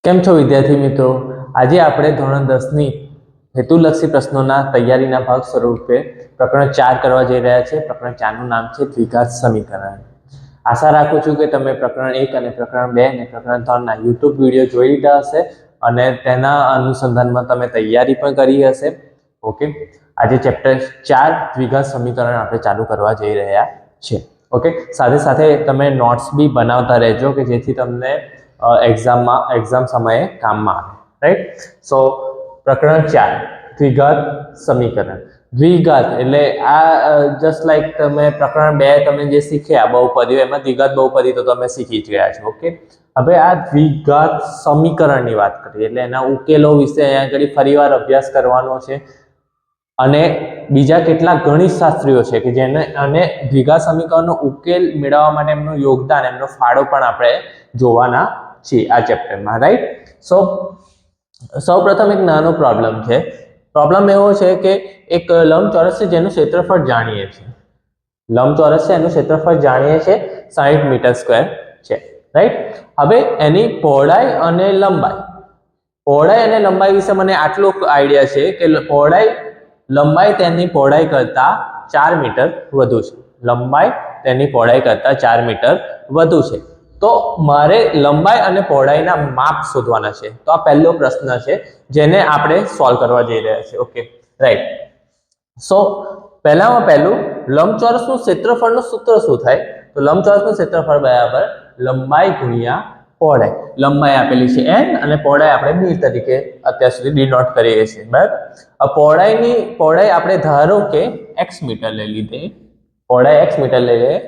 કેમ છો વિદ્યાર્થી મિત્રો? આજે આપણે ધોરણ 10 ની હેતુલક્ષી પ્રશ્નોના તૈયારીના ભાગ સ્વરૂપે પ્રકરણ 4 કરવા જઈ રહ્યા છે. પ્રકરણ 4 નું નામ છે દ્વિઘાત સમીકરણ. આશા રાખું છું કે તમે પ્રકરણ 1 અને પ્રકરણ 2 અને પ્રકરણ 3 ના YouTube વિડિયો જોઈ લીધા હશે અને તેના અનુસંધાનમાં તમે તૈયારી પણ કરી હશે. ઓકે, આજે ચેપ્ટર 4 દ્વિઘાત સમીકરણ આપણે ચાલુ કરવા જઈ રહ્યા છે. ઓકે, સાથે સાથે તમે નોટ્સ બી બનાવતા રહેજો કે જેથી તમને એક્ઝામ સમયે કામમાં આવે. રાઈટ? સો પ્રકરણ 4 દ્વિઘાત સમીકરણ. દ્વિઘાત એટલે આ જસ્ટ લાઈક તમે પ્રકરણ 2 તમે જે શીખ્યા બહુપદીઓ, એમાં દ્વિઘાત બહુપદી તો તમે શીખી જ ગયા છો. ઓકે, હવે આ દ્વિઘાત સમીકરણની વાત કરીએ એટલે એના ઉકેલો વિશે અહીંયા આગળ ફરીવાર અભ્યાસ કરવાનો છે. અને બીજા કેટલાક ગણિતશાસ્ત્રીઓ છે કે જેને અને દ્વિઘાત સમીકરણનો ઉકેલ મેળવવા માટે એમનું યોગદાન, એમનો ફાળો પણ આપણે જોવાના છીએ આ ચેપ્ટરમાં. રાઈટ? સૌપ્રથમ એક નાનો પ્રોબ્લેમ છે. પ્રોબ્લેમ એવો છે કે એક લંબચોરસ છે જેનું ક્ષેત્રફળ જાણીએ છીએ. લંબચોરસ છે એનું ક્ષેત્રફળ જાણીએ છીએ 60 મીટર સ્ક્વેર છે. રાઈટ? હવે એની પહોળાઈ અને લંબાઈ વિશે મને આટલો આઈડિયા છે કે લંબાઈ તેની પહોળાઈ કરતા 4 મીટર વધુ છે. લંબાઈ તેની પહોળાઈ કરતા 4 મીટર વધુ છે. તો મારે લંબાઈ અને પહોળાઈના માપ શોધવાના છે. તો આ પહેલો પ્રશ્ન છે જેને આપણે સોલ્વ કરવા જઈ રહ્યા છીએ. Okay, right. સો પહેલામાં પહેલું લંબચોરસનું ક્ષેત્રફળનું સૂત્ર શું થાય? તો લંબચોરસનું ક્ષેત્રફળ બરાબર લંબાઈ ગુણ્યા પહોળાઈ. લંબાઈ આપેલી છે n અને પહોળાઈ આપણે b તરીકે અત્યાર સુધી ડિનોટ કરીએ છીએ. બરાબર? પહોળાઈ આપણે ધારો કે x મીટર લઈ લીધી. પહોળાઈ x મીટર લઈ લઈએ.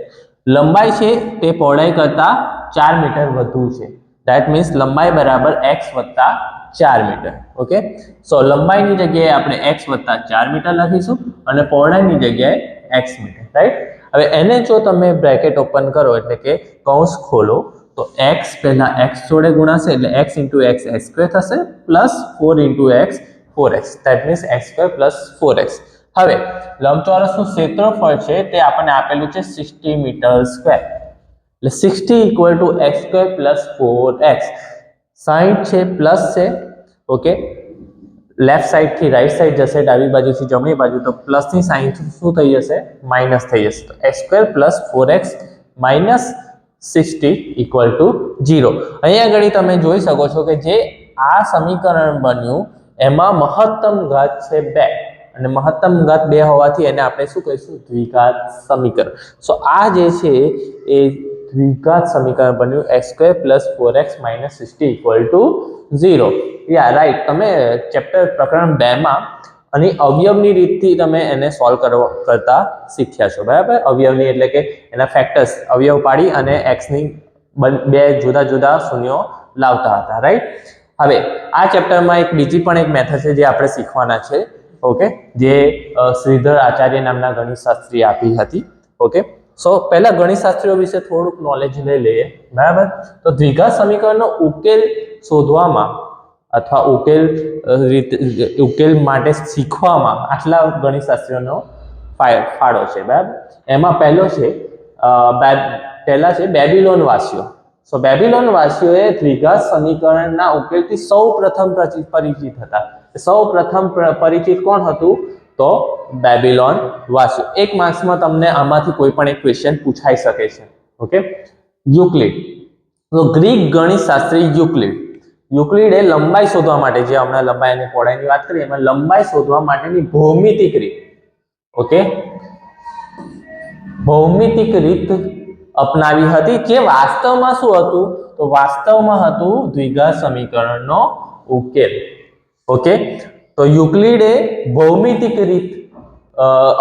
લંબાઈ છે તે પહોળાઈ કરતા 4 મીટર વધુ છે. ધેટ મીન્સ લંબાઈ બરાબર x વત્તા 4 મીટર. ઓકે, સો લંબાઈની જગ્યાએ આપણે x વત્તા 4 મીટર લખીશું અને પહોળાઈની જગ્યાએ x મીટર. રાઈટ? હવે એને જો તમે બ્રેકેટ ઓપન કરો એટલે કે કૌંસ ખોલો તો x પહેલા x જોડે ગુણાશે એટલે x into x x² થશે plus 4 into x 4x. That means x² plus 4x. હવે લંબચોરસનું ક્ષેત્રફળ છે તે આપણને આપેલું છે 60 મીટર સ્ક્વેર. એટલે 60 equal to x² plus 4x. 60 છે પ્લસ છે. ઓકે, લેફ્ટ સાઈડ થી રાઈટ સાઈડ જશે, ડાબી બાજુથી જમણી બાજુ, તો પ્લસ ની સાઈન શું થઈ જશે? માઇનસ થઈ જશે. તો x² plus 4x minus 60 equal to 0. અહીંયા આગળ તમે જોઈ શકો છો કે જે આ સમીકરણ બન્યું એમાં મહત્તમ ઘાત છે 2 અને મહત્તમ ઘાત 2 હોવાથી એને આપણે શું કહીશું? દ્વિઘાત સમીકરણ. સો આ જે છે એ દ્વિઘાત સમીકરણ બન્યું x² plus 4x minus 60 equal to 0. Yeah right. તમે ચેપ્ટર પ્રકરણ 2 માં અને અવયવની રીતથી તમે એને સોલ્વ કરતા શીખ્યા છો. બરાબર? અવયવની એટલે કે એના ફેક્ટર્સ, અવયવ પાડી અને x ની બે જુદા જુદા શૂન્યો લાવતા હતા. રાઈટ? હવે આ ચેપ્ટરમાં બીજી પણ એક મેથડ છે જે આપણે શીખવાના છે. ઓકે, જે શ્રીધર આચાર્ય નામના ગણિતશાસ્ત્રી આપી હતી. ઓકે, સો પહેલા ગણિતશાસ્ત્રીઓ વિશે થોડુંક નોલેજ લઈ લઈએ. બરાબર? તો દ્વિઘાત સમીકરણનો ઉકેલ શોધવામાં અથવા ઉકેલ માટે શીખવામાં આટલા ગણિતશાસ્ત્રીઓનો ફાળો છે. બરાબર? એમાં પહેલા છે બેબીલોન વાસીઓ. સો બેબીલોન વાસીઓએ દ્વિઘાત સમીકરણના ઉકેલથી સૌપ્રથમ પરિચિત હતા. સૌપ્રથમ પરિચિત કોણ હતું? તો બેબીલોન વાસીઓ. એક માર્ક્સમાં તમને આમાંથી કોઈ પણ એક ક્વેશ્ચન પૂછાઈ શકે છે. Okay, Euclid. તો ગ્રીક ગણિતશાસ્ત્રી યુક્લિડે લંબાઈ શોધવા માટે, જે હમણાં લંબાઈ અને પહોળાઈની વાત કરી એમાં લંબાઈ શોધવા માટેની ભૌમિતિક રીત, ઓકે, ભૌમિતિક રીત અપનાવી હતી જે વાસ્તવમાં શું હતું? તો વાસ્તવમાં હતું દ્વિઘાત સમીકરણનો ઉકેલ. ઓકે, તો યુક્લિડે ભૌમિતિક રીત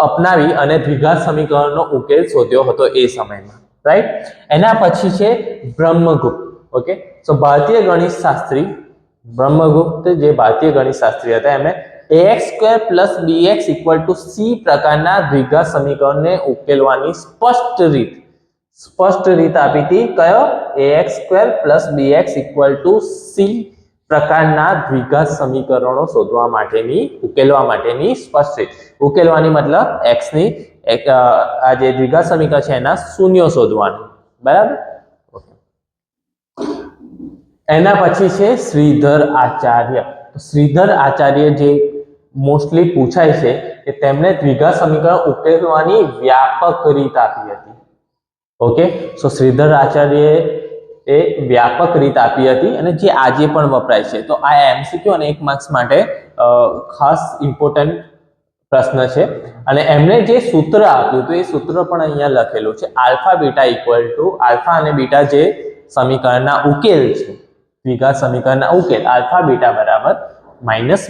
અપનાવી અને દ્વિઘાત સમીકરણનો ઉકેલ શોધ્યો હતો એ સમયમાં. રાઈટ? એના પછી છે બ્રહ્મગુપ્ત. ઓકે, સો ભારતીય ગણિતશાસ્ત્રી બ્રહ્મગુપ્ત, જે ભારતીય ગણિતશાસ્ત્રી હતા, એમણે ax² plus bx equal to c પ્રકારના દ્વિઘાત સમીકરણને ઉકેલવાની સ્પષ્ટ રીત આપી હતી. કયો? ax² plus bx equal to c પ્રકારના દ્વિઘાત સમીકરણો શોધવા માટેની, ઉકેલવા માટેની સ્પષ્ટ રીત. ઉકેલવાની મતલબ x ની આ જે દ્વિઘાત સમીકરણ છે એના શૂન્યો શોધવાનું. બરાબર? એના પછી છે શ્રીધર આચાર્ય. શ્રીધર આચાર્ય જે મોસ્ટલી પૂછાય છે કે તેમણે દ્વિઘાત સમીકરણ ઉકેલવાની વ્યાપક રીત આપી હતી. ઓકે, સો શ્રીધર આચાર્ય એ વ્યાપક રીત આપી હતી અને જે આજે પણ વપરાય છે. તો આ એમસીક્યુ અને 1 માર્ક્સ માટે ખાસ ઇમ્પોર્ટન્ટ પ્રશ્ન છે. અને એમણે જે સૂત્ર આપ્યું તો એ સૂત્ર પણ અહીંયા લખેલું છે. Alpha beta equal to alpha અને બીટા જે સમીકરણના ઉકેલ છે, દ્વિઘાત સમીકરણના ઉકેલ આલ્ફા બીટા બરાબર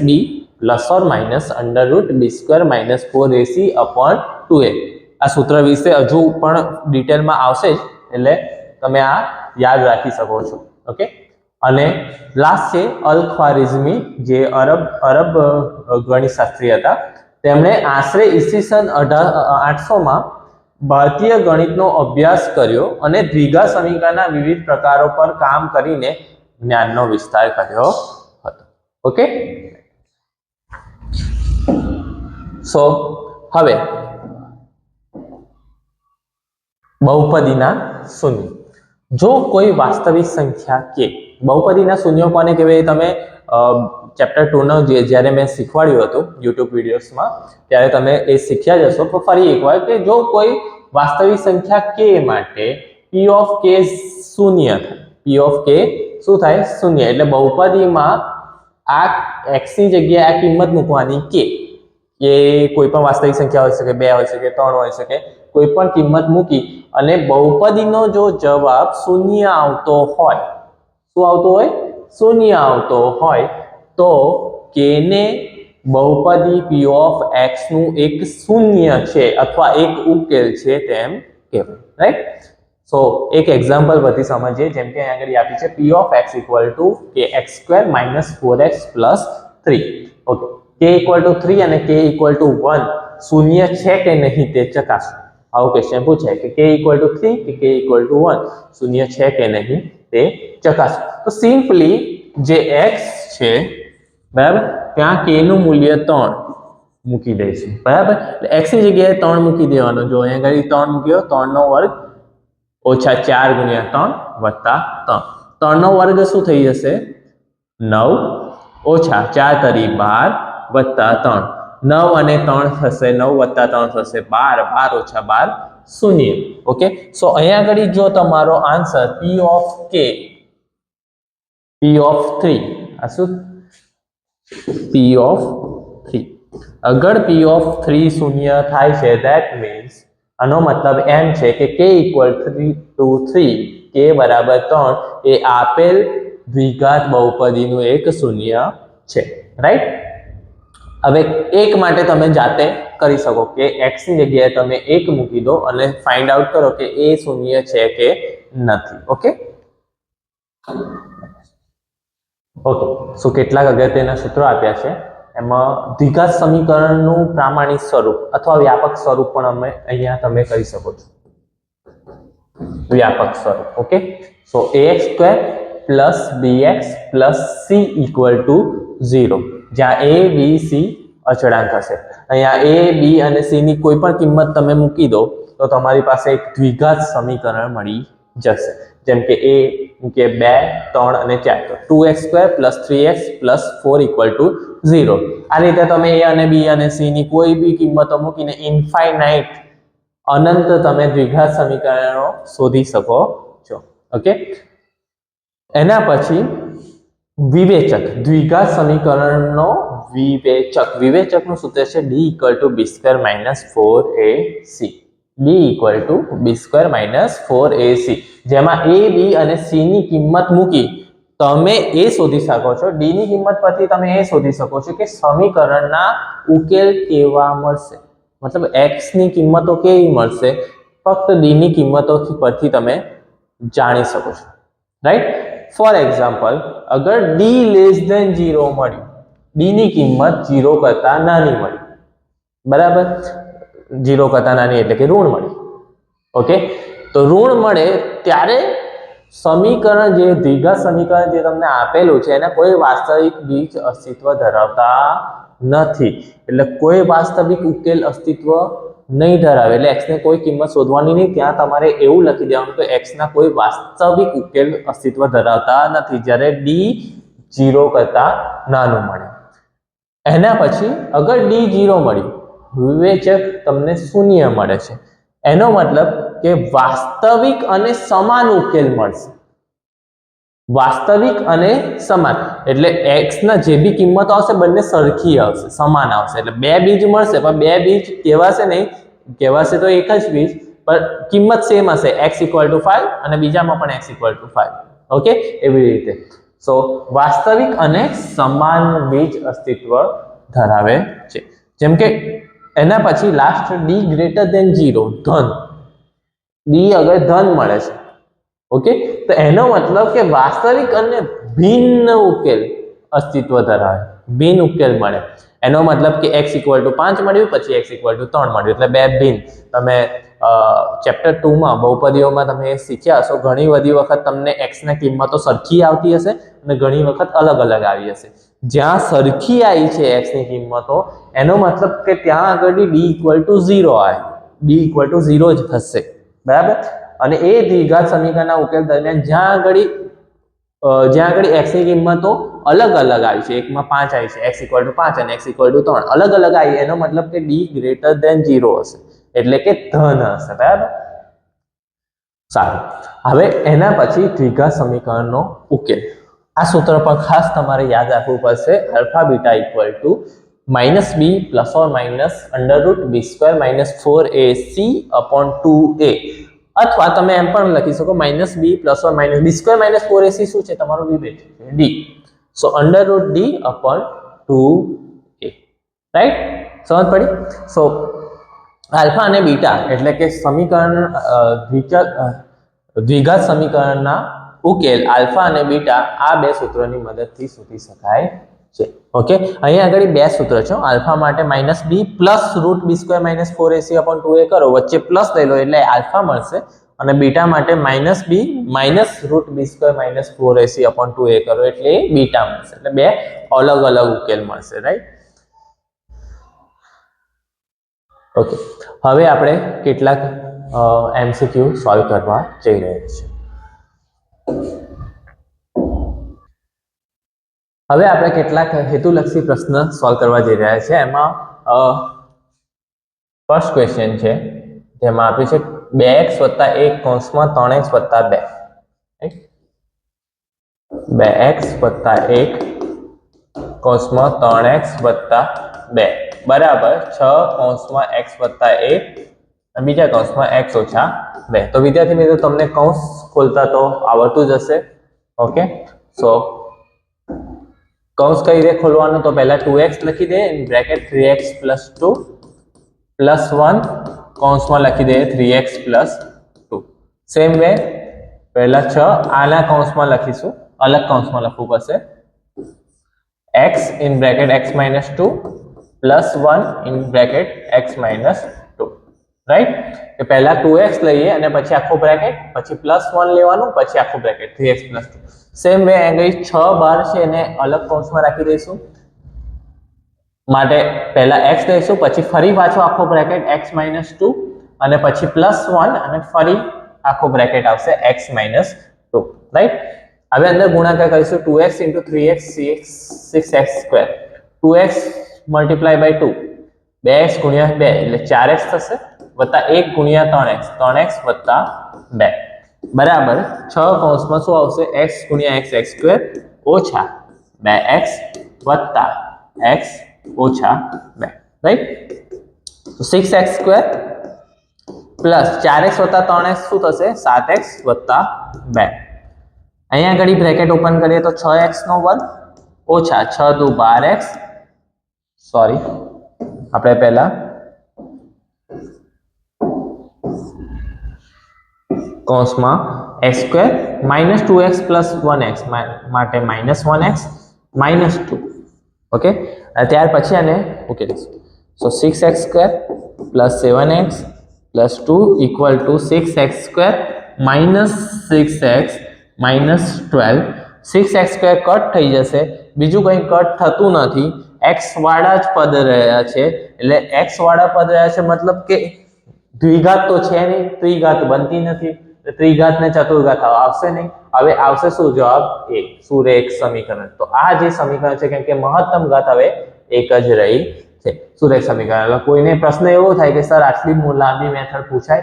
-b plus or minus √b² - 4ac upon 2a. આ સૂત્ર વિશે હજુ પણ ડિટેલમાં આવશે જ, એટલે તમે આ યાદ રાખી શકો છો. ઓકે, અને લાસ્ટ છે અલ ખ્વારિઝમી, જે અરબ ગણિતશાસ્ત્રી હતા. તેમણે આશરે ઈસવીસન 800માં ભારતીય ગણિતનો અભ્યાસ કર્યો અને દ્વિઘાત સમીકરણના વિવિધ પ્રકારો પર કામ કરીને જ્ઞાનનો વિસ્તાર કર્યો હતો. ઓકે, સો હવે બહુપદીના શૂન્ય. જો કોઈ વાસ્તવિક સંખ્યા કે બહુપદીના શૂન્યો કોને કહેવાય, તમે ચેપ્ટર 2 નો જ્યારે મેં શીખવાડ્યું હતું YouTube વિડીયોઝમાં ત્યારે તમે એ શીખ્યા જશો. તો ફરી એકવાર કે જો કોઈ વાસ્તવિક સંખ્યા k માટે p of k શૂન્ય થાય, p of k શું થાય? શૂન્ય. એટલે બહુપદીમાં આ x ની જગ્યાએ આ કિંમત મૂકવાની k, એ કોઈ પણ વાસ્તવિક સંખ્યા હોઈ શકે, 2 હોઈ શકે, 3 હોઈ શકે, કોઈ પણ કિંમત મૂકી અને બહુપદીનો જો જવાબ શૂન્ય આવતો હોય, શું આવતો હોય? શૂન્ય આવતો હોય, તો k ને બહુપદી p of x નું એક શૂન્ય છે અથવા એક ઉકેલ છે તેમ કહેવાય. રાઈટ? સો એક એક્ઝામ્પલ પરથી સમજીએ. જેમ કે અહીંયા આગળ આપી છે p of x equal to kx² - 4x + 3. Okay, k equal to 3 અને k equal to 1 શૂન્ય છે કે નહીં તે ચકાસો. આવો ક્વેશ્ચન પૂછાય કે k equal to 3 કે k equal to 1 શૂન્ય છે કે નહીં તે ચકાસો. તો સિમ્પલી જે x છે બરાબર, ત્યાં k નું મૂલ્ય 3 મૂકી દઈશું. બરાબર, એટલે x ની જગ્યાએ 3 મૂકી દેવાનો. જો અહીંયા આગળ 3 મૂક્યો, 3 નો વર્ગ ઓછા 4 ગુણ્યા 3 વત્તા 3. 3 નો વર્ગ શું થઈ જશે? 9 ઓછા 4 તરી 12 વત્તા 3. 9 અને 3 થશે 9 વત્તા 3 થશે 12. 12 ઓછા 12 શૂન્ય. ઓકે, સો અહીંયા આગળ જો તમારો answer p of k p of 3, આ શું? p of 3. અગર p of 3 શૂન્ય થાય છે, that means આનો મતલબ એમ છે કે k equal to 3, k બરાબર 3 એ આપેલ દ્વિઘાત બહુપદીનું એક શૂન્ય છે. રાઈટ? હવે એક માટે તમે જાતે કરી શકો કે x ની જગ્યાએ તમે 1 મૂકી દો અને ફાઇન્ડ આઉટ કરો કે એ શૂન્ય છે કે નથી. ઓકે, ઓકે, સો કેટલાક અગત્યના સૂત્રો આપ્યા છે. એમાં દ્વિઘાત સમીકરણનું પ્રામાણિક સ્વરૂપ અથવા વ્યાપક સ્વરૂપ પણ અમે અહીંયા તમે કરી શકો છો. વ્યાપક સ્વરૂપ. ઓકે, સો ax² + bx + c = 0, જ્યાં a b c અચળાંક હશે. અહીંયા a b અને c ની કોઈ પણ કિંમત તમે મૂકી દો તો તમારી પાસે એક દ્વિઘાત સમીકરણ મળી જશે. જેમ કે a મૂકે 2, 3 અને 4, તો 2x² + 3x + 4 = 0. આ રીતે તમે a અને b અને c ની કોઈ બી કિંમતો મૂકીને ઇન્ફાઇનાઇટ અનંત તમે દ્વિઘાત સમીકરણો શોધી શકો છો. ઓકે, એના પછી વિવેચક, દ્વિઘાત સમીકરણનો વિવેચકનું સૂત્ર છે d = b² - 4ac. d = b² - 4ac, જેમાં a b અને c ની કિંમત મૂકી તમે એ શોધી શકો છો. d ની કિંમત પરથી તમે એ શોધી શકો છો કે સમીકરણના ઉકેલ કેવા મળશે. મતલબ x ની કિંમતો કેવી મળશે, ફક્ત d ની કિંમતો પરથી તમે જાણી શકો છો. રાઈટ? ફોર એક્ઝામ્પલ, અગર d <0 મળ્યું, d ની કિંમત 0 કરતા નાની મળી, બરાબર, 0 કરતા નાની એટલે કે ઋણ મળી. ઓકે, તો ઋણ મળે ત્યારે સમીકરણ, જે દ્વિઘાત સમીકરણ જે તમને આપેલું છે એના કોઈ વાસ્તવિક બીજ અસ્તિત્વ ધરાવતા નથી. એટલે કોઈ વાસ્તવિક ઉકેલ અસ્તિત્વ નહીં ધરાવે એટલે x ને કોઈ કિંમત શોધવાની નહીં, ત્યાં તમારે એવું લખી દેવાનું કે x ના કોઈ વાસ્તવિક ઉકેલ અસ્તિત્વ ધરાવતા નથી જ્યારે d 0 કરતા નાનું મળે. એના પછી અગર d 0 મળ્યું, વિવેચક તમને શૂન્ય મળે છે, એનો મતલબ કે વાસ્તવિક અને સમાન ઉકેલ મળશે. વાસ્તવિક અને સમાન એટલે x ના જે બી કિંમતો આવશે બંને સરખી આવશે, સમાન આવશે. એટલે બે બીજ મળશે પણ બે બીજ કહેવાશે નહીં, કહેવાશે તો એક જ બીજ પણ કિંમત સેમ હશે, x = 5 અને બીજામાં પણ x = 5. ઓકે, એવી રીતે. સો વાસ્તવિક અને સમાન બીજ અસ્તિત્વ ધરાવે છે. જેમ કે એના પછી લાસ્ટ d > 0 ધન, d અગર ધન મળે છે, ઓકે, તો એનો મતલબ કે વાસ્તવિક અને ભિન્ન ઉકેલ અસ્તિત્વ ધરાવે, ભિન્ન ઉકેલ મળે. એનો મતલબ કે x = 5 મળ્યું પછી x = 3 મળ્યું એટલે બે ભિન્ન. તમે ચેપ્ટર 2 માં બહુપદીઓમાં તમે શીખ્યા હશો, ઘણી બધી વખત તમને x ની કિંમતો સરખી આવતી હશે અને ઘણી વખત અલગ અલગ આવી હશે. જ્યાં સરખી આવી છે x ની કિંમતો, એનો મતલબ કે ત્યાં આગળ d = 0 આવે, d = 0 જ થશે, બરાબર. અને એ દ્વિઘાત સમીકરણના ઉકેલ દરમિયાન જ્યાં આગળ x ની કિંમતો અલગ અલગ આવી છે, એકમાં 5 આવી છે, x = 5 અને x = 3 અલગ અલગ આવી, એનો મતલબ કે d > 0 હશે એટલે કે ધન હશે, બરાબર. સારું, હવે એના પછી દ્વિઘાત સમીકરણનો ઉકેલ. આ સૂત્ર પર ખાસ તમારે યાદ રાખવું પડશે, α β = -b ± √b² - 4ac/2a, અથવા તમે એમ પણ લખી શકો -b ± b² - 4ac શું છે તમારો વિવેચ d, સો √d/2a, રાઈટ. સમજ પડી. સો આલ્ફા અને બીટા એટલે કે સમીકરણ દ્વિઘાત સમીકરણના ઉકેલ આલ્ફા અને બીટા આ બે સૂત્રોની મદદથી શોધી શકાય છે. ઓકે, અહીંયા આગળ બે સૂત્ર છે. આલ્ફા માટે -b √b² - 4ac/2a કરો, વચ્ચે પ્લસ લઈ લો એટલે આલ્ફા મળશે, અને બીટા માટે -b √b² - 4ac/2a કરો એટલે બીટા મળશે. એટલે બે અલગ અલગ ઉકેલ મળશે, રાઈટ. ઓકે, હવે આપણે કેટલાક MCQ સોલ્વ કરવા જઈ રહ્યા છીએ. હવે આપણે કેટલાક હેતુલક્ષી પ્રશ્ન સોલ્વ કરવા જઈ રહ્યા છીએ. એમાં ફર્સ્ટ ક્વેશ્ચન છે જેમાં આપ્યું છે 2x + 1 કૌંસમાં 3x + 2, 2x + 1 કૌંસમાં 3x + 2 બરાબર 6 કૌંસમાં x + 1 અને બીજા કૌંસમાં x - 2. તો વિદ્યાર્થી મિત્રો તમને કૌંસ ખોલતા તો આવડતું જ હશે. ઓકે, સો કૌંસ કઈ રીતે ખોલવાનું, તો પહેલા 2x લખી દે બ્રેકેટ 3x + 2 +1 કૌંસમાં લખી દે 3x + 2. સેમ વે પહેલા 6 આના કૌંસમાં લખીશું, અલગ કૌંસમાં લખવું પડશે, x (x - 2 +1 (x - 2), રાઈટ. કે પહેલા 2x લઈએ અને પછી આખો બ્રેકેટ, પછી +1 લેવાનું, પછી આખો બ્રેકેટ 3x + 2. સેમ વે અહીં 6 બાર છે એને અલગ કૌંસમાં રાખી દઈશું, માટે પહેલા x લઈશું, પછી ફરી પાછો આખો બ્રેકેટ x - 2 અને પછી +1 અને ફરી આખો બ્રેકેટ આવશે x - 2, રાઈટ. હવે અંદર ગુણાકાર કરીશું, 2x × 3x 6x², 2x × 2 2x × 2 એટલે 4x થશે, વત્તા 1 × 3x 3x + 2 બરાબર 6 કૌંસમાં શું આવશે, x × x² ઓછા 2x વત્તા x ઓછા 2, રાઈટ. તો 6x² પ્લસ 4x વત્તા 3x શું થશે, 7x વત્તા 2. અહીંયા આગળ બ્રેકેટ ઓપન કરીએ તો 6x² ઓછા 6 × 2 12x, સોરી આપણે પહેલા કૌંસમાં x² -2x + 1x માટે -1x -2. ઓકે, ત્યાર પછી આને ઉકેલીશું. સો 6x² + 7x + 2 = 6x² - 6x - 12. 6x² cut થઈ જશે, બીજું કંઈ કટ થતું નથી x વાળા જ પદ રહ્યા છે, એટલે x વાળા પદ રહ્યા છે મતલબ કે દ્વિઘાત તો છે નહીં, ત્રિઘાત બનતી નથી, ત્રિઘાત ને ચતુર્ઘાત આવશે નહીં. હવે આવશે શું જવાબ? એ સુરેખ સમીકરણ. તો આ જે સમીકરણ છે કેમ કે મહત્તમ ઘાત હવે એક જ રહી છે, સુરેખ સમીકરણ. એટલે કોઈને પ્રશ્ન એવો થાય કે સર આટલી લાંબી મેથડ પૂછાય,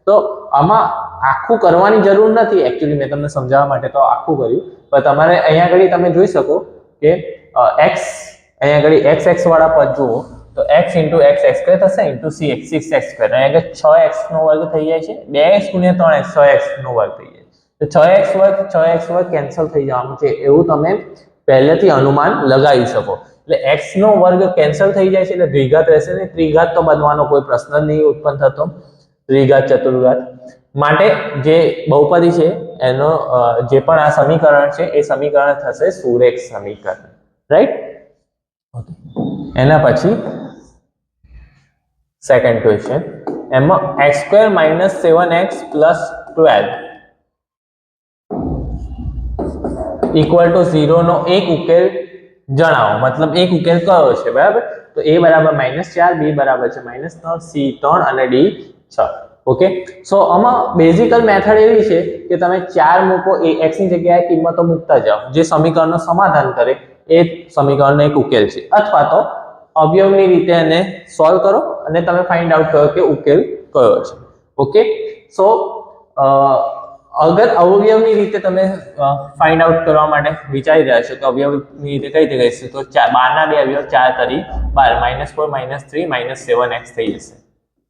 તો આમાં આખું કરવાની જરૂર નથી. એકચ્યુઅલી મેં તમને સમજાવવા માટે તો આખું કર્યું, પણ તમારે અહીંયા આગળ તમે જોઈ શકો કે x અહીંયા આગળ x વાળા પદ જુઓ તો x * x x² થશે * 6x². અહીંયા આગળ 6x નો વર્ગ થઈ જાય છે, 2x * 3x 6x નો વર્ગ થઈ જાય છે. તો 6x² કેન્સલ થઈ જવાનું છે, એવું તમે પહેલેથી અનુમાન લગાવી શકો. એટલે x નો વર્ગ કેન્સલ થઈ જાય છે એટલે દ્વિઘાત રહેશે ને, ત્રિઘાત તો બનવાનો કોઈ પ્રશ્ન જ નહીં ઉત્પન્ન થતો, ત્રિઘાત ચતુર્ઘાત. માટે જે બહુપદી છે એનો જે પણ આ સમીકરણ છે એ સમીકરણ થશે સુરેખ સમીકરણ, રાઈટ? એના પછી સેકન્ડ ક્વેશ્ચન, એમાં x² - 7x + 12 = 0 નો એક ઉકેલ જણાવો. મતલબ એક ઉકેલ કયો છે, બરાબર? તો a બરાબર -4, b બરાબર છે -3, c 3 અને d 6. ઓકે, સો આમાં બેઝિકલ મેથડ એવી છે કે તમે 4 મૂકો, એ x ની જગ્યાએ કિંમતો મૂકતા જાઓ, જે સમીકરણનું સમાધાન કરે એ સમીકરણનો એક ઉકેલ છે. અથવા તો અવયવની રીતે એને સોલ્વ કરો અને તમે ફાઇન્ડ આઉટ કરો કે ઉકેલ કયો છે. ઓકે, સો અગર અવયવની રીતે તમે ફાઇન્ડ આઉટ કરવા માટે વિચારી રહ્યા છો કે અવયવની રીતે કઈ રીતે કહીશું, તો 12 ના બે અવયવ 4 તરી 12, -4 -3 -7x થઈ જશે,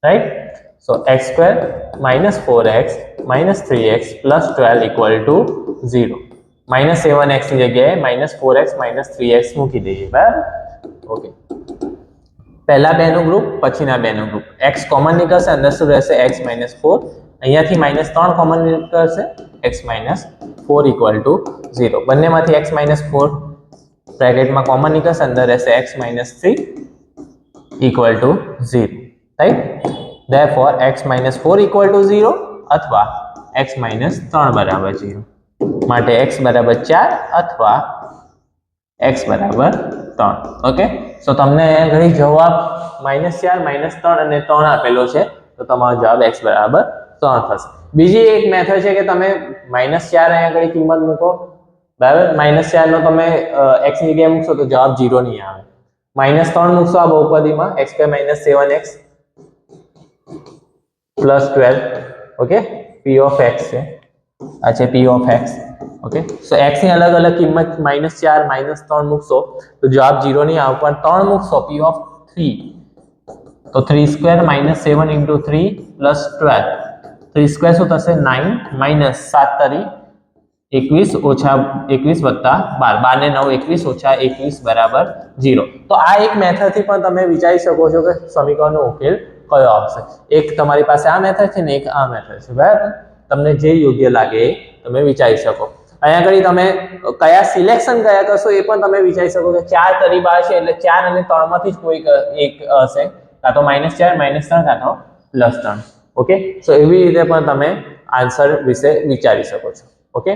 રાઈટ? સો x² - 4x - 3x + 12 = 0. -7x ની જગ્યાએ -4x - 3x મૂકી દઈએ, બરાબર? ઓકે, પહેલા બેનું ગ્રુપ પછીના બેનું ગ્રુપ, x કોમન નીકળશે, અંદર શું રહેશે? x - 4. અહીંયાથી -3 કોમન નીકળશે, x - 4 = 0. બંનેમાંથી x - 4 બ્રેકેટમાં કોમન નીકળશે, અંદર રહેશે x - 3 = 0, રાઈટ? Therefore x - 4 = 0 અથવા x - 3 બરાબર 0. માટે x બરાબર 4 અથવા x બરાબર 3. ઓકે, સો તમને ઘણી જવાબ -4 -3 અને 3 આપેલો છે, તો તમારો જવાબ x બરાબર 3 થશે. બીજી એક મેથડ છે કે તમે -4 અહીંયા આગળ કિંમત મૂકો, બરાબર? -4 નો તમે x ની જગ્યાએ મૂકશો તો જવાબ 0 નહીં આવે. -3 મૂકશો આ બહુપદીમાં, x² - 7x + 12. Okay, p of x છે, આ છે p of x. Okay, so x ની અલગ અલગ કિંમત -4 -3 મૂકશો તો જવાબ 0 નહીં આવે, પણ 3 મૂકશો p of 3 તો 3² - 7 * 3 + 12, 3² શું થશે? 9 - 7 તરી 21 - 21 + 12, 12 ને 9 21 - 21 બરાબર 0. તો આ એક મેથડ થી પણ તમે વિચારી શકો છો કે સમીકરણનો ઉકેલ કયો આવશે. એક તમારી પાસે આ મેથડ છે ને એક આ મેથડ છે, બરાબર? તમને જે યોગ્ય લાગે એ તમે વિચારી શકો. અહીંયા આગળ તમે કયા સિલેક્શન કયા કરશો એ પણ તમે વિચારી શકો કે 4 તરી 12 છે એટલે 4 અને 3 માંથી જ કોઈ એક હશે, કાં તો -4 -3 કાં તો +3. ઓકે, સો એવી રીતે પણ તમે આન્સર વિશે વિચારી શકો છો. ઓકે,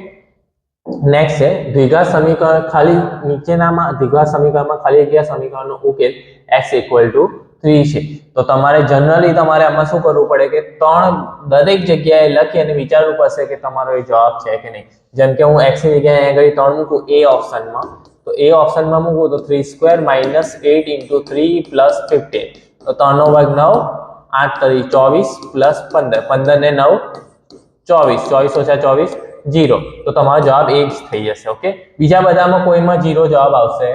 નેક્સ્ટ છે દ્વિઘાત સમીકરણ. ખાલી નીચેનામાં દ્વિઘાત સમીકરણમાં ખાલી જગ્યા સમીકરણનો ઉકેલ x = 3 છે. તો તમારે જનરલી તમારે આમાં શું કરવું પડે કે 3 દરેક જગ્યાએ લખી અને વિચારવું પડશે કે તમારો એ જવાબ છે કે નહીં. જેમ કે હું x ની જગ્યાએ આગળ 3 મૂકું a ઓપ્શનમાં, તો a ઓપ્શનમાં મૂકું તો 3² - 8 * 3 + 15, તો 3 નો વર્ગ 9, 8 તરી 24 + 15, 15 ને 9 24, 24 - 24 0. તો તમારો જવાબ એ જ થઈ જશે. ઓકે, બીજા બધામાં કોઈમાં 0 જવાબ આવશે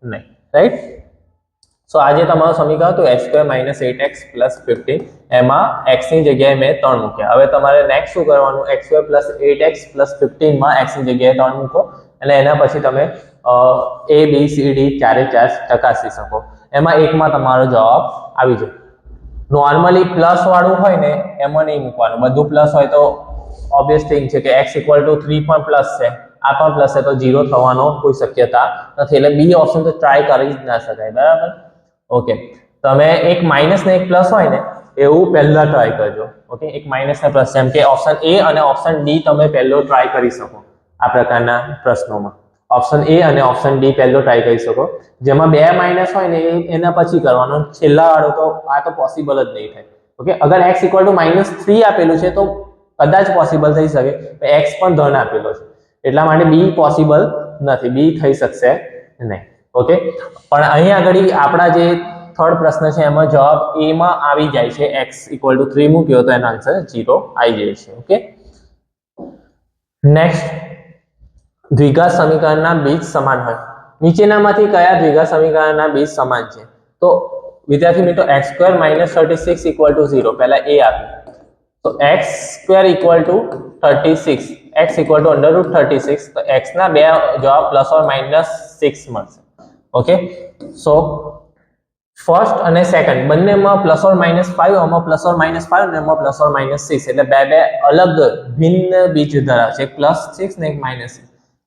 નહીં, રાઈટ? સો આજે તમારું સમીકરણ તો x² - 8x + 15, એમાં x ની જગ્યાએ મેં 3 મૂક્યા. હવે તમારે નેક્સ્ટ શું કરવાનું? x² + 8x + 15 માં x ની જગ્યાએ 3 મૂકો અને એના પછી તમે a b c d ચારે 4 ચકાસી શકો. એમાં એકમાં તમારો જવાબ આવી જાય. નોર્મલી પ્લસ વાળું હોય ને એમાં નહીં મૂકવાનું, બધું પ્લસ હોય તો ઓબ્વિયસ થિંગ છે કે x = 3 પણ પ્લસ છે, આ પણ પ્લસ છે, તો 0 થવાનો કોઈ શક્યતા નથી. એટલે બી ઓપ્શન તો ટ્રાય કરી જ ના શકાય, બરાબર? ઓકે, તમે એક માઇનસ ને એક પ્લસ હોય ને એવું પહેલા ટ્રાય કરજો. ઓકે, એક માઇનસ ને પ્લસ, જેમ કે ઓપ્શન એ અને ઓપ્શન ડી તમે પહેલો ટ્રાય કરી શકો આ પ્રકારના પ્રશ્નોમાં. ઓપ્શન એ અને ઓપ્શન ડી પહેલો ટ્રાય કરી શકો, જેમાં બે માઇનસ હોય ને એના પછી કરવાનો, છેલ્લા વાળો તો આ તો પોસિબલ જ નહીં થાય. ઓકે, અગર x = -3 આપેલું છે તો કદાચ પોસિબલ થઈ શકે, x પણ ધન આપેલો છે એટલા માટે બી પોસિબલ નથી, બી થઈ શકશે નહીં. ઓકે, પણ અહીં આગળ આપણા જે થર્ડ પ્રશ્ન છે એમાં જવાબ એ માં આવી જાય છે, x = 3 મૂક્યો તો એનો આન્સર 0 આવી જાય છે. ઓકે, નેક્સ્ટ, દ્વિઘાત સમીકરણના બીજ સમાન હોય. નીચેનામાંથી કયા દ્વિઘાત સમીકરણના બીજ સમાન છે? તો વિદ્યાર્થી મિત્રો x² - 36 = 0. પહેલા એ આપ્યું તો x² = 36, x = √36, તો x ના બે જવાબ ±6 મળશે. ઓકે, સો ફર્સ્ટ અને સેકન્ડ બંનેમાં ±5, આમાં ±5 અને આમાં ±6, એટલે બે અલગ ભિન્ન બીજ ધરાવે છે, એક +6 ને એક -6.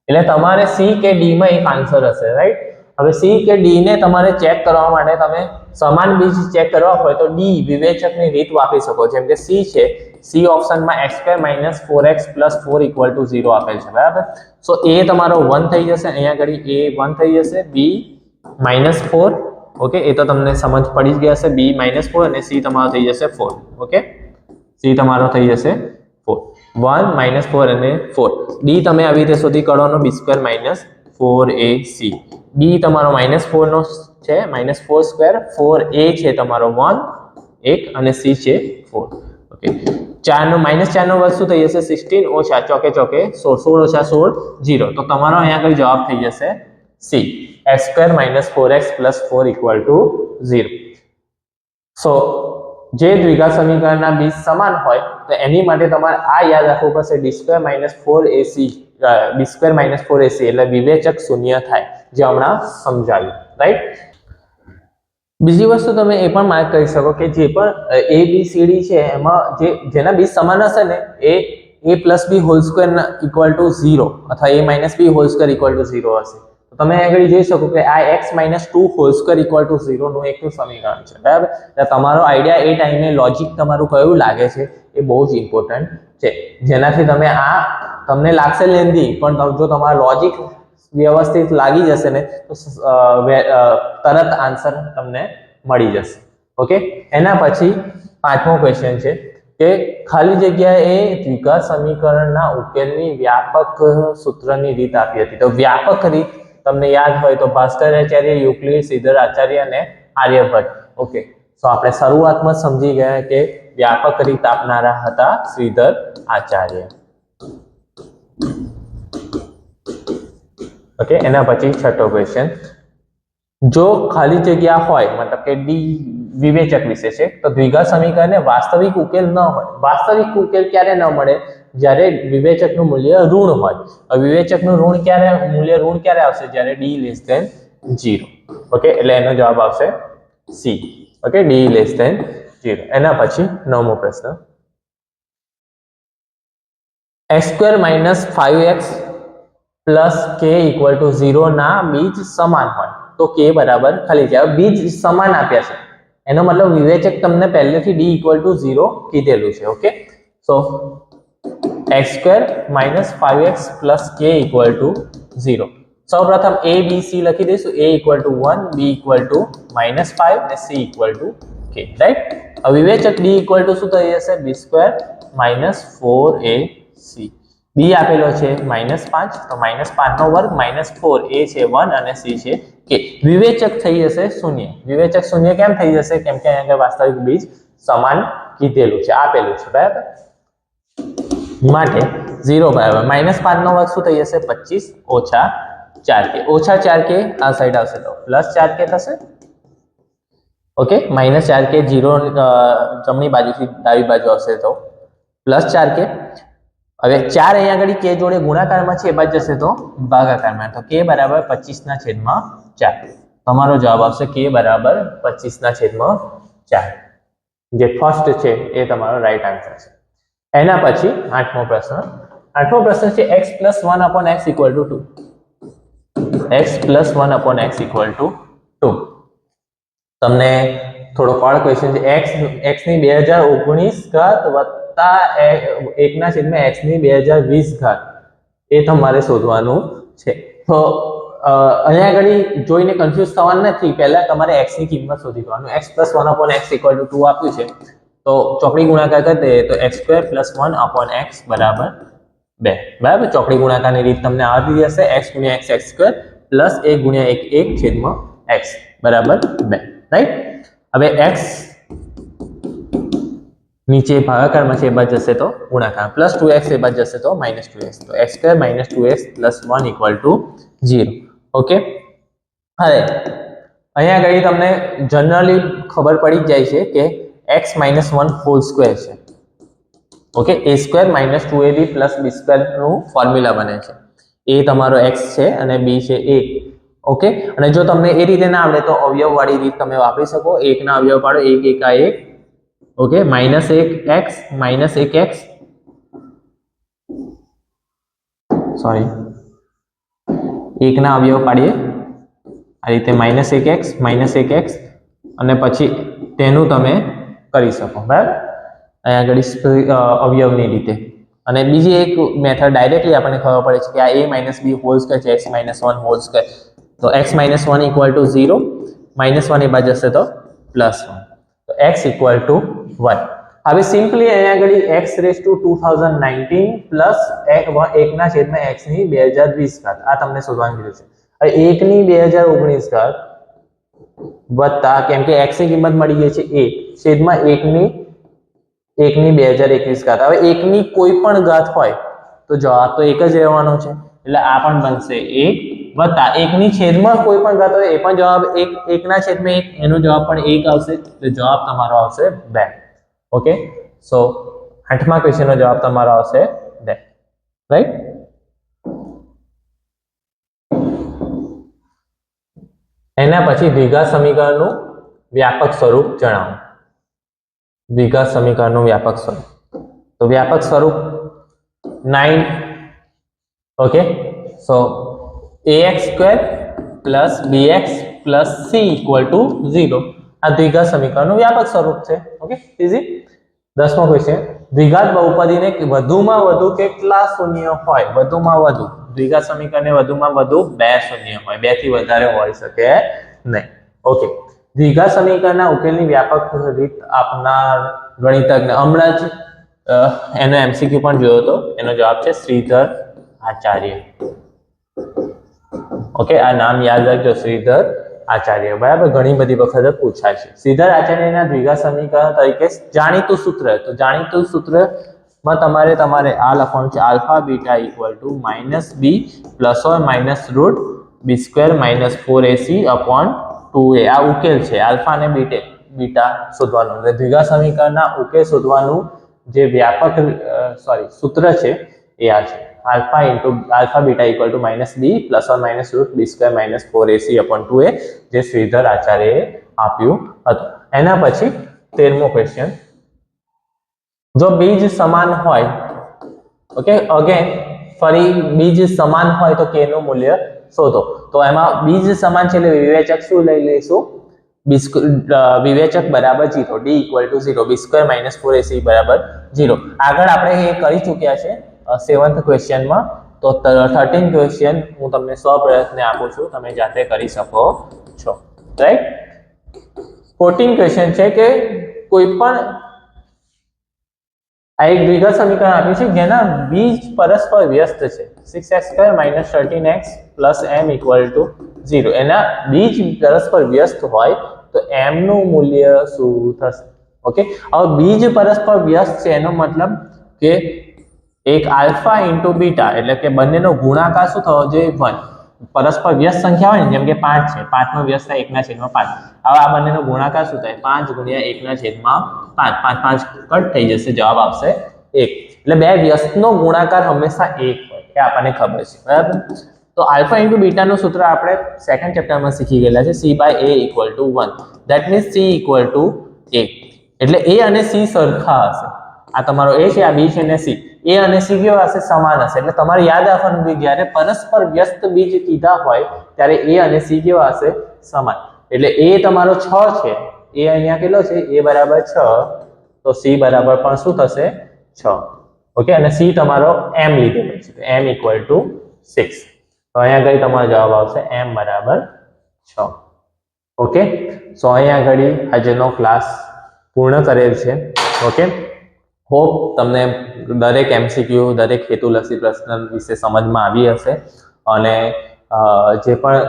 એટલે તમારે C કે D માં એક આન્સર હશે, રાઈટ? હવે C કે D ને તમારે ચેક કરવા માટે તમે સમાન બીજ ચેક કરવા હોય તો D વિવેચકની રીત વાપરી શકો. જેમ કે C છે, C ઓપ્શનમાં x² - 4x + 4 = 0 આપેલ છે, બરાબર? સો A તમારો 1 થઈ જશે, અહીંયા આગળ A 1 થઈ જશે, B -4. ઓકે, એ તો તમને સમજ પડી જ ગયા હશે, B -4 અને C તમારો થઈ જશે 4. ઓકે, C તમારો થઈ જશે 4, 1 -4 અને 4. D તમે આવી રીતે શોધી કાઢવાનો, B² - 4AC. B તમારો -4 નો છે, -4², 4A છે તમારો 1 અને C છે 4. ઓકે, 4 નો -4 નો વર્ગ શું થઈ જશે? 16 ઓછા ચોકે ચોકે 16, 16 - 16 0. તો તમારો અહીંયા આગળ જવાબ થઈ જશે C, x² - 4x + 4 = 0. સો જે દ્વિઘાત સમીકરણના બીજ સમાન હોય તો એની માટે તમારે આ યાદ રાખવું પડશે, d² - 4ac, d² - 4ac એટલે વિવેચક શૂન્ય થાય, જે હમણાં સમજાવ્યું, રાઈટ? બીજી વસ્તુ તમે એ પણ માર્ક કરી શકો કે જે પણ a b c d છે એમાં જેના બીજ સમાન હશે ને એ a + b² = 0 અથવા a - b² = 0 હશે. તો તમે આગળ જોઈ શકો કે આ x - 2² = 0 નું એકનું સમીકરણ છે, બરાબર? એટલે તમારો આઈડિયા એ ટાઈમે લોજિક તમારું કયું લાગે છે એ બહુ જ ઇમ્પોર્ટન્ટ છે, જેનાથી તમે આ તમને લાગશે લેન્ધી, પણ જો તમારું લોજિક વ્યવસ્થિત લાગી જશે ને તો તરત આન્સર તમને મળી જશે. ઓકે, એના પછી પાંચમો ક્વેશ્ચન છે કે ખાલી જગ્યાએ દ્વિઘાત સમીકરણના ઉકેલની વ્યાપક સૂત્રની રીત આપી હતી. તો વ્યાપક રીત તમને યાદ હોય તો ભાસ્કરાચાર્ય, યુક્લિડ, શ્રીધર આચાર્ય અને આર્યભટ્ટ. ઓકે, તો આપણે શરૂઆતમાં સમજી ગયા કે વ્યાપક રીત આપનારા હતા શ્રીધર આચાર્ય. ઓકે, એના પછી છઠ્ઠો ક્વેશ્ચન, જો ખાલી જગ્યા હોય મતલબ કે ડી વિવેચક વિશે છે તો દ્વિઘાત સમીકરણને વાસ્તવિક ઉકેલ ન હોય. વાસ્તવિક ઉકેલ ક્યારે ન મળે? જ્યારે વિવેચકનું મૂલ્ય ઋણ હોય. વિવેચકનું મૂલ્ય ઋણ ક્યારે આવશે? જ્યારે d < 0. ઓકે, એટલે એનો જવાબ આવશે C. Okay, d < 0. એના પછી નવમો પ્રશ્ન, x² - 5x + k = 0 ના બીજ સમાન હોય તો k બરાબર ખાલી જગ્યા, બીજ સમાન આપ્યા છે એનો મતલબ વિવેચક તમને પહેલેથી d = 0 કીધેલું છે. ઓકે, સો x² - 5x + k = 0. સૌપ્રથમ a b c લખી દઈશું, a = 1, b = -5 અને c = k, રાઈટ? હવે વિવેચક d = શું થઈ જશે? b² - 4ac. b આપેલો છે -5, તો -5 નો વર્ગ -4, a છે 1 અને c છે k. વિવેચક થઈ જશે શૂન્ય. વિવેચક શૂન્ય કેમ થઈ જશે? કેમ કે અહીંયા વાસ્તવિક બીજ સમાન કીધેલું છે, આપેલું છે, બરાબર? માટે 0 બરાબર -5 નો વર્ગ શું થઈ જશે? 25 ઓછા 4k. ઓછા 4k આ સાઈડ આવશે તો +4k થશે. ઓકે, -4k 0 જમણી બાજુથી ડાબી બાજુ આવશે તો +4k. હવે 4 અહીંયા આગળ k જોડે ગુણાકારમાં છે, એ બાજુ જશે તો ભાગાકારમાં, તો k બરાબર 25/4. તમારો જવાબ આવશે k બરાબર 25/4. જે ફર્સ્ટ છે એ તમારો રાઈટ આન્સર છે. એના પછી આઠમો પ્રશ્ન છે x + 1/x = 2. x + 1/x = 2. તમને થોડો પાડ ક્વેશ્ચન છે, x ની 2019 ઘાત વત્તા 1/x ની 2020 ઘાત એ તમારે શોધવાનું છે. તો અહીંયા આગળ જોઈને કન્ફ્યુઝ થવાનું નથી. પહેલા તમારે x ની કિંમત શોધી કાઢવાનું. x + 1/x = 2 આપ્યું છે, તો ચોકડી ગુણાકાર કરી દઈએ તો x² + 1/x = 2. બરાબર, ચોકડી ગુણાકારની રીત તમને આવડતી હશે. x × x x² + 1 × 1 1/x = 2. Right. હવે x નીચે ભાગાકારમાં છે એ બાજુ જશે તો ગુણાકાર, + 2x એ બાજુ જશે તો -2x, તો x² - 2x + 1 = 0. ઓકે. હવે અહીંયા આગળ તમને જનરલી ખબર પડી જ જાય છે કે x - 1 હોલ સ્ક્વેર છે. ઓકે, a² - 2ab + b² નું ફોર્મ્યુલા બને છે. a તમારો x છે અને b છે a. ઓકે, અને જો તમને એ રીતે ના આવડે તો અવયવ વાળી રીત તમે વાપરી શકો. 1 ના અવયવ પાડો, 1 × 1 = 1. ઓકે, -1x -1x સોરી 1 ના અવયવ પાડીએ આ રીતે, -1x -1x અને પછી તેનું તમે કરી શકો. બરાબર, અહીંયા આગળ અવયવની રીતે. અને બીજી એક મેથડ ડાયરેક્ટલી આપણને ખબર પડે છે કે આ a - b હોલ સ્ક્વેર છે, x - 1 હોલ સ્ક્વેર, તો x - 1 = 0, -1 એ બાજુ જશે તો +1, તો x = 1. હવે સિમ્પલી અહીંયા આગળ x⁻2019 પ્લસ 1/x ની 2020 આ તમને શોધવાનું કીધું છે. હવે 1 ની 2019 વત્તા, કેમ કે x ની કિંમત મળી ગઈ છે a, છેદમાં 1 ની 2021. હવે 1 ની કોઈ પણ ઘાત હોય તો જવાબ તો 1 જ રહેવાનો છે, એટલે આ પણ બનશે 1 વત્તા 1 ની છેદમાં કોઈ પણ ઘાત હોય એ પણ જવાબ 1/1 એનો જવાબ પણ 1 આવશે, એટલે જવાબ તમારો આવશે 2. ઓકે, સો 8મા ક્વેશ્ચનનો જવાબ તમારો આવશે 2. રાઈટ. એના પછી દ્વિઘાત સમીકરણનું વ્યાપક સ્વરૂપ જણાવો. દ્વિઘાત સમીકરણનું વ્યાપક સ્વરૂપ, તો વ્યાપક સ્વરૂપ 9. ઓકે, સો ax² + bx + c = 0. આ દ્વિઘાત સમીકરણનું વ્યાપક સ્વરૂપ છે. Okay, easy. 10મો ક્વેશ્ચન, દ્વિઘાત બહુપદીને વધુમાં વધુ કેટલા શૂન્ય હોય? વધુમાં વધુ દ્વિઘાત સમીકરણને વધુમાં વધુ 2 શૂન્ય હોય, 2 થી વધારે હોઈ શકે નહીં. ઓકે, દ્વિઘાત સમીકરણના ઉકેલની વ્યાપક રીત આપનાર ગણિતજ્ઞ, હમણાં જ એનો MCQ પણ જોયો હતો, એનો જવાબ છે શ્રીધર આચાર્ય. ઓકે, આ નામ યાદ રાખજો, શ્રીધર આચાર્ય. બરાબર, ઘણી બધી વખત પૂછાય છે. શ્રીધર આચાર્યના દ્વિઘાત સમીકરણ તરીકે જાણીતું સૂત્ર, તો જાણીતું સૂત્રમાં તમારે આ લખવાનું છે, α β = -b ± √b² - 4ac/2a. આ ઉકેલ છે. આલ્ફા અને બીટા શોધવાનું, એટલે દ્વિઘાત સમીકરણના ઉકેલ શોધવાનું જે વ્યાપક સૂત્ર છે એ આ છે, α β = -b ± √b² - 4ac/2a, જે શ્રીધર આચાર્યએ આપ્યું હતું. એના પછી 13મો ક્વેશ્ચન, જો બીજ સમાન હોય, ઓકે, અગેન ફરી બીજ સમાન હોય તો k નું મૂલ્ય શોધો. તો એમાં બીજ સમાન છે એટલે વિવેચક શું લઈ લઈશું? વિવેચક બરાબર 0, d = 0, b² - 4ac = 0. આગળ આપણે એ કરી ચૂક્યા છે 7th ક્વેશ્ચનમાં. તો 13th ક્વેશ્ચન હું તમને સ્વપ્રયત્ને આપું છું, તમે જાતે કરી શકો છો. રાઈટ. 14th ક્વેશ્ચન છે કે કોઈ પણ આ એક દ્વિઘાત સમીકરણ આપ્યું છે જેના બીજ પરસ્પર વ્યસ્ત છે, 6x² - 13x + m = 0. એના બીજ પરસ્પર વ્યસ્ત હોય તો m નું મૂલ્ય શું થશે? ઓકે, હવે બીજ પરસ્પર વ્યસ્ત છે એનો મતલબ કે એક આલ્ફા × બીટા, એટલે કે બંનેનો ગુણાકાર શું થવો જોઈએ? 1. પરસ્પર વ્યસ્ત સંખ્યા હોય ને, જેમ કે 5 છે, 5 નો વ્યસ્ત થાય 1/5. હવે આ બંનેનો ગુણાકાર શું થાય? 5 × 1/5, 5 5 કટ થઈ જશે, જવાબ આવશે 1. એટલે બે વ્યસ્તનો ગુણાકાર હંમેશા 1 હોય, એ આપણને ખબર છે. બરાબર, તો આલ્ફા × બીટાનું સૂત્ર આપણે સેકન્ડ ચેપ્ટરમાં શીખી ગયેલા છે, c/a = 1. That means c = a, એટલે a અને c સરખા હશે. આ તમારો a છે, આ b છે અને c, a અને c કેવા હશે? સમાન હશે. એટલે તમારે યાદ રાખવાનું કે જ્યારે પરસ્પર વ્યસ્ત બીજ કીધા હોય ત્યારે a અને c કેવા હશે? સમાન. એટલે a તમારો 6 છે, a અહીંયા કેટલો છે? a = 6, તો c બરાબર પણ શું થશે? 6. ઓકે, અને c તમારો m લીધેલો છે, m = 6. તો અહીંયા આગળ તમારો જવાબ આવશે m બરાબર 6. ઓકે, સો અહીંયા આગળ આજનો ક્લાસ પૂર્ણ કરેલ છે. ઓકે, હોપ તમને દરેક MCQ દરેક હેતુલક્ષી પ્રશ્ન વિશે સમજમાં આવી હશે. અને જે પણ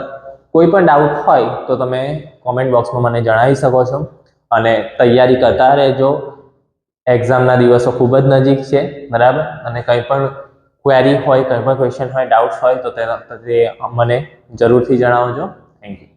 કોઈ પણ ડાઉટ હોય તો તમે કોમેન્ટ બોક્સમાં મને જણાવી શકો છો. અને તૈયારી કરતા રહેજો. એક્ઝામના દિવસો ખૂબ જ નજીક છે, બરાબર. અને કંઈ પણ ક્વેરી હોય, કંઈ પણ ક્વેશ્ચન હોય, ડાઉટ્સ હોય તો તે મને જરૂરથી જણાવજો. Thank you.